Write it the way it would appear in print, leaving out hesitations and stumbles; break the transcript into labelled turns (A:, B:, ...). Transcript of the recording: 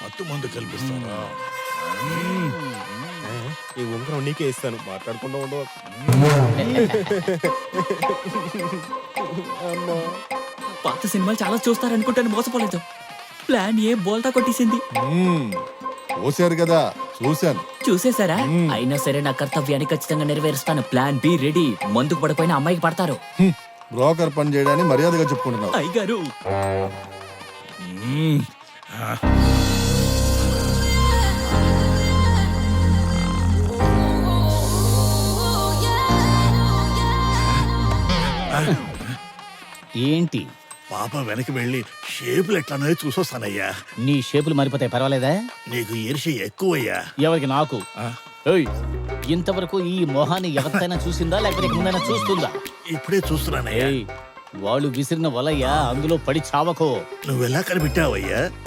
A: మత్తు మందు కల్పిస్తారా?
B: ఈ ఉంగరం నీకే ఇస్తాను, మాట్లాడకుండా ఉండవు.
C: పాత సినిమాలు చాలా చూస్తారనుకుంటాను, మోసపోలేదు. ప్లాన్ ఏ బోల్తా కొట్టేసింది.
D: పోసారు కదా, చూశాను.
C: చూసేశారా? అయినా సరే నా కర్తవ్యాన్ని ఖచ్చితంగా నెరవేరుస్తాను. Plan be ready. మందుకు పడిపోయిన అమ్మాయికి పడతారు.
D: బ్రోకర్ పని చేయడాన్ని మర్యాదగా చెప్పుకుంటున్నావు.
C: అయ్యగారు
E: ఏంటి
A: పాప వెనక్కి వెళ్ళి షేపులు ఎట్లానో చూసొస్తానయ్యా.
E: నీ షేపులు మారిపోతాయి, పర్వాలేదా?
A: నీకు ఈర్ష్య ఎక్కువయ్యా.
E: ఎవరికి? నాకు. ఏయ్, ఇంతవరకు ఈ మొహాన్ని ఎవరితైనా చూసిందా, లేకపోతే ముందైనా చూస్తుందా?
A: ఇప్పుడే చూస్తున్నానయ్యా.
E: ఏయ్, వాళ్ళు విసిరిన వలయ్యా, అందులో పడి చావకో.
A: నువ్వెలా కనిపెట్టావయ్యా?